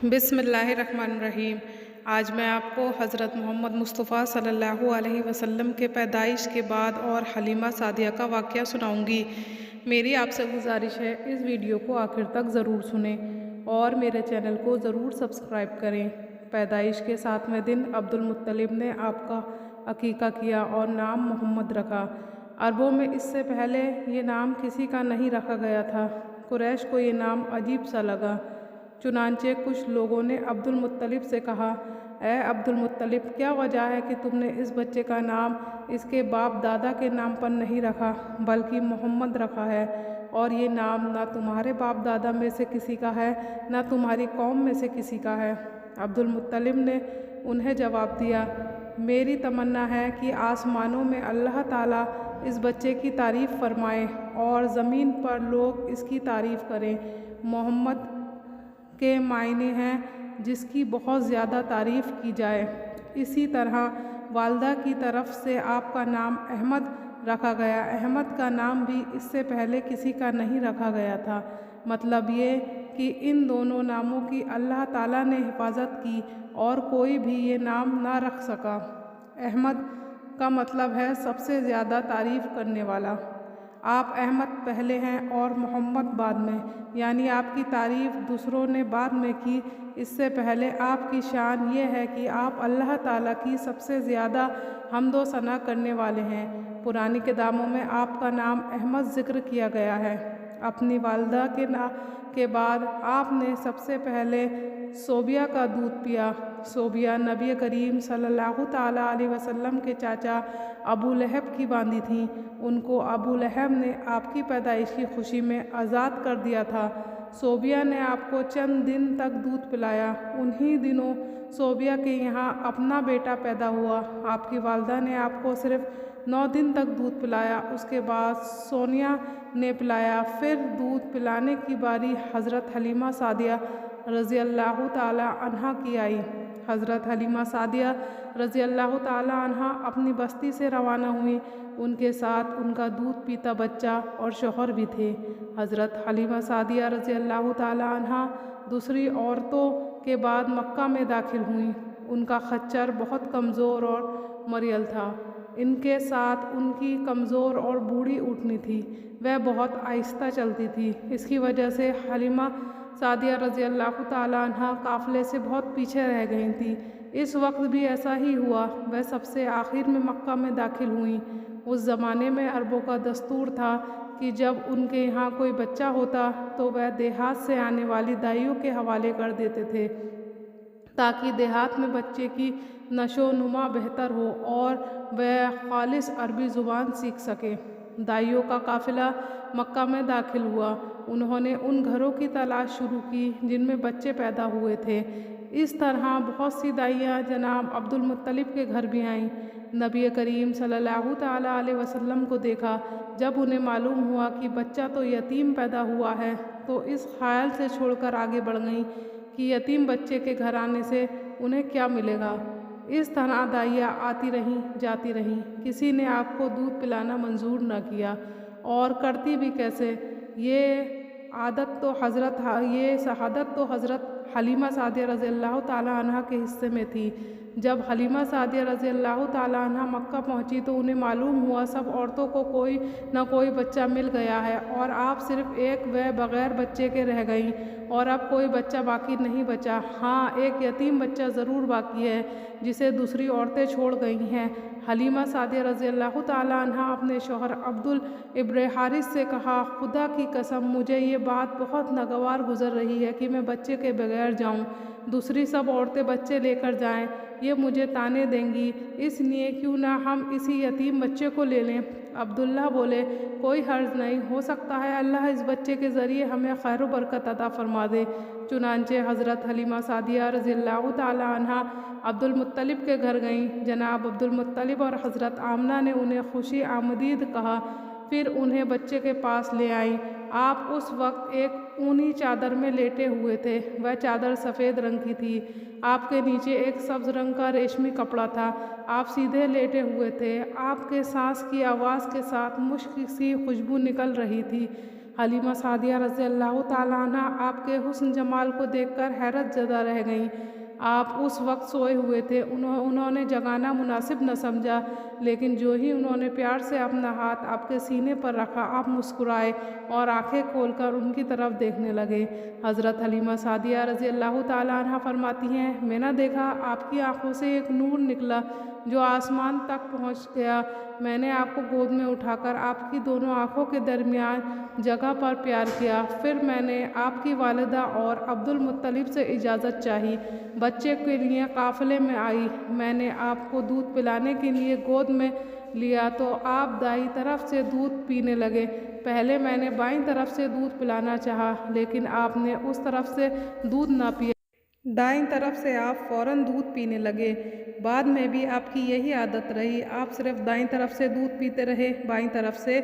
بسم اللہ الرحمن الرحیم۔ آج میں آپ کو حضرت محمد مصطفیٰ صلی اللہ علیہ وسلم کے پیدائش کے بعد اور حلیمہ سعدیہ کا واقعہ سناؤں گی۔ میری آپ سے گزارش ہے اس ویڈیو کو آخر تک ضرور سنیں اور میرے چینل کو ضرور سبسکرائب کریں۔ پیدائش کے 7ویں دن عبد المطلب نے آپ کا عقیقہ کیا اور نام محمد رکھا۔ عربوں میں اس سے پہلے یہ نام کسی کا نہیں رکھا گیا تھا۔ قریش کو یہ نام عجیب سا لگا، چنانچہ کچھ لوگوں نے عبد المطلب سے کہا، اے عبد المطلب، کیا وجہ ہے کہ تم نے اس بچے کا نام اس کے باپ دادا کے نام پر نہیں رکھا بلکہ محمد رکھا ہے، اور یہ نام نہ تمہارے باپ دادا میں سے کسی کا ہے نہ تمہاری قوم میں سے کسی کا ہے؟ عبد المطلب نے انہیں جواب دیا، میری تمنا ہے کہ آسمانوں میں اللہ تعالیٰ اس بچے کی تعریف فرمائے اور زمین پر لوگ اس کی تعریف کریں۔ محمد کے معنی ہیں جس کی بہت زیادہ تعریف کی جائے۔ اسی طرح والدہ کی طرف سے آپ کا نام احمد رکھا گیا۔ احمد کا نام بھی اس سے پہلے کسی کا نہیں رکھا گیا تھا۔ مطلب یہ کہ ان دونوں ناموں کی اللہ تعالیٰ نے حفاظت کی اور کوئی بھی یہ نام نہ رکھ سکا۔ احمد کا مطلب ہے سب سے زیادہ تعریف کرنے والا۔ آپ احمد پہلے ہیں اور محمد بعد میں، یعنی آپ کی تعریف دوسروں نے بعد میں کی۔ اس سے پہلے آپ کی شان یہ ہے کہ آپ اللہ تعالیٰ کی سب سے زیادہ حمد و ثنا کرنے والے ہیں۔ پرانی کتابوں میں آپ کا نام احمد ذکر کیا گیا ہے۔ اپنی والدہ کے بعد آپ نے سب سے پہلے صوبیہ کا دودھ پیا۔ صوبیہ نبی کریم صلی اللہ تعالیٰ علیہ وسلم کے چاچا ابو لہب کی باندی تھیں۔ ان کو ابو لہب نے آپ کی پیدائش کی خوشی میں آزاد کر دیا تھا۔ صوبیہ نے آپ کو چند دن تک دودھ پلایا۔ انہی دنوں صوبیہ کے یہاں اپنا بیٹا پیدا ہوا۔ آپ کی والدہ نے آپ کو صرف 9 دن تک دودھ پلایا۔ اس کے بعد سونیا نے پلایا۔ پھر دودھ پلانے کی باری حضرت حلیمہ سعدیہ رضی اللہ تعالیٰ عنہا کی آئی۔ حضرت حلیمہ سعدیہ رضی اللہ تعالیٰ عنہا اپنی بستی سے روانہ ہوئیں۔ ان کے ساتھ ان کا دودھ پیتا بچہ اور شوہر بھی تھے۔ حضرت حلیمہ سعدیہ رضی اللہ تعالیٰ عنہا دوسری عورتوں کے بعد مکہ میں داخل ہوئیں۔ ان کا خچر بہت کمزور اور مریل تھا۔ ان کے ساتھ ان کی کمزور اور بوڑھی اونٹنی تھی، وہ بہت آہستہ چلتی تھی۔ اس کی وجہ سے حلیمہ سعدیہ رضی اللہ تعالیٰ عنہا قافلے سے بہت پیچھے رہ گئی تھی۔ اس وقت بھی ایسا ہی ہوا، وہ سب سے آخر میں مکہ میں داخل ہوئیں۔ اس زمانے میں عربوں کا دستور تھا کہ جب ان کے یہاں کوئی بچہ ہوتا تو وہ دیہات سے آنے والی دائیوں کے حوالے کر دیتے تھے تاکہ دیہات میں بچے کی نشو و نما بہتر ہو اور وہ خالص عربی زبان سیکھ سکے۔ دائیوں کا قافلہ مکہ میں داخل ہوا۔ انہوں نے ان گھروں کی تلاش شروع کی جن میں بچے پیدا ہوئے تھے۔ اس طرح بہت سی دائیاں جناب عبد المطلب کے گھر بھی آئیں۔ نبی کریم صلی اللہ تعالیٰ علیہ وسلم کو دیکھا۔ جب انہیں معلوم ہوا کہ بچہ تو یتیم پیدا ہوا ہے تو اس خیال سے چھوڑ کر آگے بڑھ گئیں کہ یتیم بچے کے گھر آنے سے انہیں کیا ملے گا۔ اس طرح دائیاں آتی رہیں جاتی رہیں، کسی نے آپ کو دودھ پلانا منظور نہ کیا، اور کرتی بھی کیسے؟ یہ شہادت تو حضرت حلیمہ سعدیہ رضی اللہ تعالیٰ عنہ کے حصے میں تھی۔ جب حلیمہ سعدیہ رضی اللہ تعالیٰ عنہ مکہ پہنچی تو انہیں معلوم ہوا سب عورتوں کو کوئی نہ کوئی بچہ مل گیا ہے اور آپ صرف ایک وہ بغیر بچے کے رہ گئیں، اور اب کوئی بچہ باقی نہیں بچا۔ ہاں، ایک یتیم بچہ ضرور باقی ہے جسے دوسری عورتیں چھوڑ گئی ہیں۔ حلیمہ سعدیہ رضی اللہ تعالیٰ عنہ اپنے شوہر عبد ابن حارث سے کہا، خدا کی قسم مجھے یہ بات بہت ناگوار گزر رہی ہے کہ میں بچے کے بغیر جاؤں، دوسری سب عورتیں بچے لے کر جائیں، یہ مجھے طعنے دیں گی، اس لیے کیوں نہ ہم اسی یتیم بچے کو لے لیں۔ عبداللہ بولے، کوئی حرج نہیں، ہو سکتا ہے اللہ اس بچے کے ذریعے ہمیں خیر و برکت عطا فرما دے۔ چنانچہ حضرت حلیمہ سعدیہ رضی اللہ تعالیٰ عنہا عبد المطلب کے گھر گئیں۔ جناب عبد المطلب اور حضرت آمنہ نے انہیں خوشی آمدید کہا، پھر انہیں بچے کے پاس لے آئیں۔ آپ اس وقت ایک اونی چادر میں لیٹے ہوئے تھے، وہ چادر سفید رنگ کی تھی۔ آپ کے نیچے ایک سبز رنگ کا ریشمی کپڑا تھا۔ آپ سیدھے لیٹے ہوئے تھے۔ آپ کے سانس کی آواز کے ساتھ مشک سی خوشبو نکل رہی تھی۔ حلیمہ سعدیہ رضی اللہ تعالیٰ عنہ آپ کے حسن جمال کو دیکھ کر حیرت زدہ رہ گئیں۔ آپ اس وقت سوئے ہوئے تھے، انہوں نے جگانا مناسب نہ سمجھا، لیکن جو ہی انہوں نے پیار سے اپنا ہاتھ آپ کے سینے پر رکھا، آپ مسکرائے اور آنکھیں کھول کر ان کی طرف دیکھنے لگے۔ حضرت حلیمہ سعدیہ رضی اللہ تعالیٰ عنہ فرماتی ہیں، میں نے دیکھا آپ کی آنکھوں سے ایک نور نکلا جو آسمان تک پہنچ گیا۔ میں نے آپ کو گود میں اٹھا کر آپ کی دونوں آنکھوں کے درمیان جگہ پر پیار کیا۔ پھر میں نے آپ کی والدہ اور عبد المطلب سے اجازت چاہی، بچے کے لیے قافلے میں آئی۔ میں نے آپ کو دودھ پلانے کے لیے گود میں لیا تو آپ دائیں طرف سے دودھ پینے لگے۔ پہلے میں نے بائیں طرف سے دودھ پلانا چاہا، لیکن آپ نے اس طرف سے دودھ نہ پیا۔ دائیں طرف سے آپ فوراً دودھ پینے لگے۔ بعد میں بھی آپ کی یہی عادت رہی، آپ صرف دائیں طرف سے دودھ پیتے رہے، بائیں طرف سے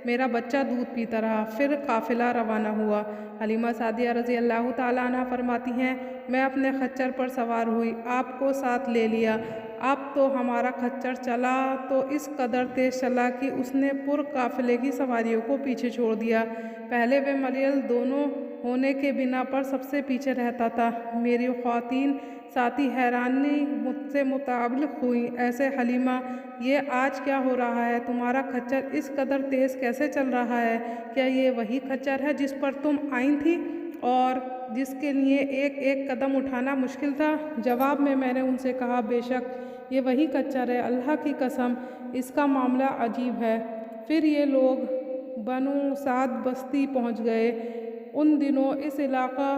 میرا بچہ دودھ پیتا رہا۔ پھر قافلہ روانہ ہوا۔ حلیمہ سعدیہ رضی اللہ تعالیٰ عنہ فرماتی ہیں، میں اپنے خچر پر سوار ہوئی، آپ کو ساتھ لے لیا۔ اب تو ہمارا خچر چلا تو اس قدر تیز چلا کہ اس نے قافلے کی سواریوں کو پیچھے چھوڑ دیا۔ پہلے وہ ملیل دونوں ہونے کے بنا پر سب سے پیچھے رہتا تھا۔ میری خواتین ساتھی حیرانی مجھ سے متعلق ہوئیں، ایسے حلیمہ یہ آج کیا ہو رہا ہے؟ تمہارا خچر اس قدر تیز کیسے چل رہا ہے؟ کیا یہ وہی خچر ہے جس پر تم آئی تھی اور جس کے لیے ایک ایک قدم اٹھانا مشکل تھا؟ جواب میں نے ان سے کہا، بے شک یہ وہی خچر ہے، اللہ کی قسم اس کا معاملہ عجیب ہے۔ پھر یہ لوگ بنو سعد بستی پہنچ گئے۔ ان دنوں اس علاقہ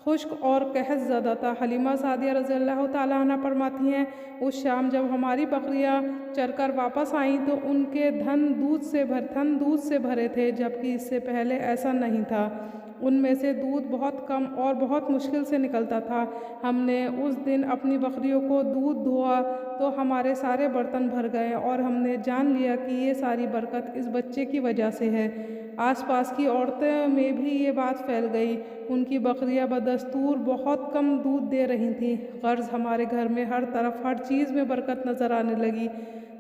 خشک اور قحط زدہ تھا۔ حلیمہ سعدیہ رضی اللہ تعالیٰ عنہ فرماتی ہیں، اس شام جب ہماری بکریاں چر کر واپس آئیں تو ان کے تھن دودھ سے بھرے تھے، جبکہ اس سے پہلے ایسا نہیں تھا۔ ان میں سے دودھ بہت کم اور بہت مشکل سے نکلتا تھا۔ ہم نے اس دن اپنی بکریوں کو دودھ دھوا تو ہمارے سارے برتن بھر گئے اور ہم نے جان لیا کہ یہ ساری برکت اس بچے کی وجہ سے ہے۔ آس پاس کی عورتوں میں بھی یہ بات پھیل گئی، ان کی بکریاں بدستور بہت کم دودھ دے رہی تھیں۔ غرض ہمارے گھر میں ہر طرف ہر چیز میں برکت نظر آنے لگی۔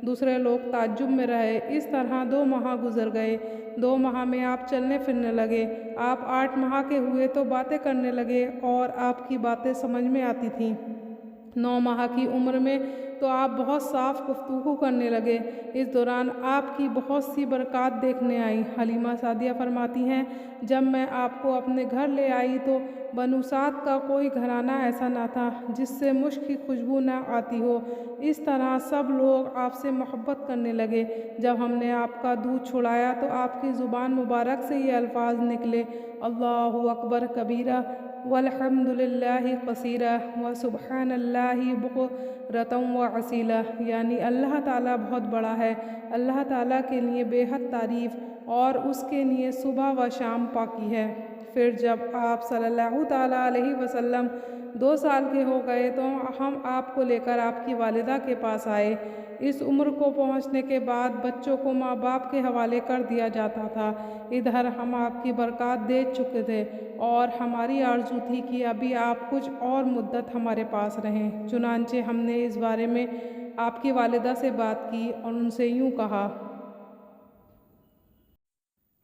دوسرے لوگ تعجب میں رہے۔ اس طرح 2 ماہ گزر گئے۔ 2 ماہ میں آپ چلنے پھرنے لگے۔ آپ 8 ماہ کے ہوئے تو باتیں کرنے لگے اور آپ کی باتیں سمجھ میں آتی تھیں۔ 9 ماہ کی عمر میں تو آپ بہت صاف گفتگو کرنے لگے۔ اس دوران آپ کی بہت سی برکات دیکھنے آئیں۔ حلیمہ سعدیہ فرماتی ہیں، جب میں آپ کو اپنے گھر لے آئی تو بنو سعد کا کوئی گھرانہ ایسا نہ تھا جس سے مشک کی خوشبو نہ آتی ہو۔ اس طرح سب لوگ آپ سے محبت کرنے لگے۔ جب ہم نے آپ کا دودھ چھڑایا تو آپ کی زبان مبارک سے یہ الفاظ نکلے، اللہ اکبر کبیرہ والحمد للہ کثیرہ وسبحان اللہ بکرۃ وعصیلہ، یعنی اللہ تعالیٰ بہت بڑا ہے، اللہ تعالیٰ کے لیے بے حد تعریف اور اس کے لیے صبح و شام پاکی ہے۔ پھر جب آپ صلی اللہ تعالیٰ علیہ وسلم 2 سال کے ہو گئے تو ہم آپ کو لے کر آپ کی والدہ کے پاس آئے۔ اس عمر کو پہنچنے کے بعد بچوں کو ماں باپ کے حوالے کر دیا جاتا تھا۔ ادھر ہم آپ کی برکات دیکھ چکے تھے اور ہماری آرزو تھی کہ ابھی آپ کچھ اور مدت ہمارے پاس رہیں۔ چنانچہ ہم نے اس بارے میں آپ کی والدہ سے بات کی اور ان سے یوں کہا،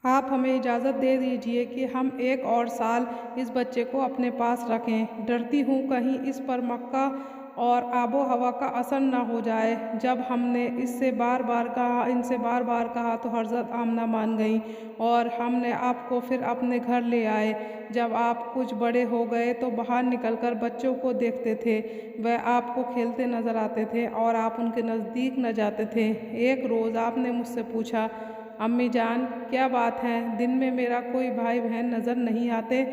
آپ ہمیں اجازت دے دیجئے کہ ہم 1 اور سال اس بچے کو اپنے پاس رکھیں۔ ڈرتی ہوں کہیں اس پر مکہ اور آب و ہوا کا اثر نہ ہو جائے۔ جب ہم نے ان سے بار بار کہا تو حضرت آمنہ مان گئیں اور ہم نے آپ کو پھر اپنے گھر لے آئے۔ جب آپ کچھ بڑے ہو گئے تو باہر نکل کر بچوں کو دیکھتے تھے، وہ آپ کو کھیلتے نظر آتے تھے اور آپ ان کے نزدیک نہ جاتے تھے۔ ایک روز آپ نے مجھ سے پوچھا، امی جان کیا بات ہے، دن میں میرا کوئی بھائی بہن نظر نہیں آتے؟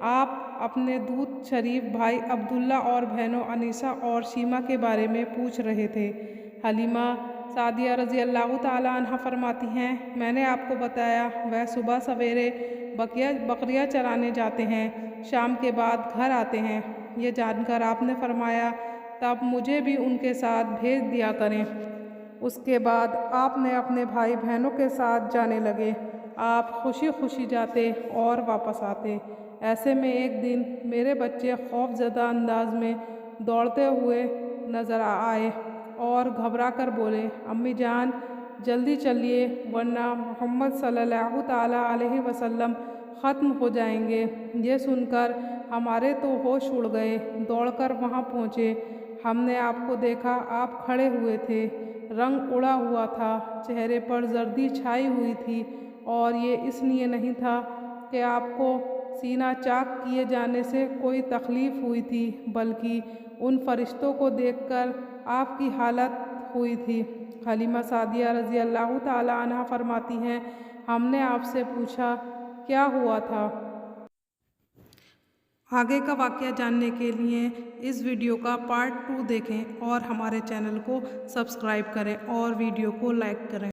آپ اپنے دودھ شریف بھائی عبداللہ اور بہنوں انیسہ اور شیمہ کے بارے میں پوچھ رہے تھے۔ حلیمہ سعدیہ رضی اللہ تعالیٰ عنہ فرماتی ہیں، میں نے آپ کو بتایا وہ صبح سویرے بکریاں چرانے جاتے ہیں، شام کے بعد گھر آتے ہیں۔ یہ جان کر آپ نے فرمایا، تب مجھے بھی ان کے ساتھ بھیج دیا کریں۔ اس کے بعد آپ نے اپنے بھائی بہنوں کے ساتھ جانے لگے۔ آپ خوشی خوشی جاتے اور واپس آتے۔ ایسے میں ایک دن میرے بچے خوف زدہ انداز میں دوڑتے ہوئے نظر آئے اور گھبرا کر بولے، امی جان جلدی چلیے ورنہ محمد صلی اللہ تعالیٰ علیہ وسلم ختم ہو جائیں گے۔ یہ سن کر ہمارے تو ہوش اڑ گئے، دوڑ کر وہاں پہنچے۔ ہم نے آپ کو دیکھا، آپ کھڑے ہوئے تھے، رنگ اڑا ہوا تھا، چہرے پر زردی چھائی ہوئی تھی، اور یہ اس لیے نہیں تھا کہ آپ کو سینہ چاک کیے جانے سے کوئی تکلیف ہوئی تھی، بلکہ ان فرشتوں کو دیکھ کر آپ کی حالت ہوئی تھی۔ حلیمہ سعدیہ رضی اللہ تعالیٰ عنہ فرماتی ہیں، ہم نے آپ سے پوچھا کیا ہوا تھا؟ آگے کا واقعہ جاننے کے لیے اس ویڈیو کا پارٹ 2 دیکھیں اور ہمارے چینل کو سبسکرائب کریں اور ویڈیو کو لائک کریں۔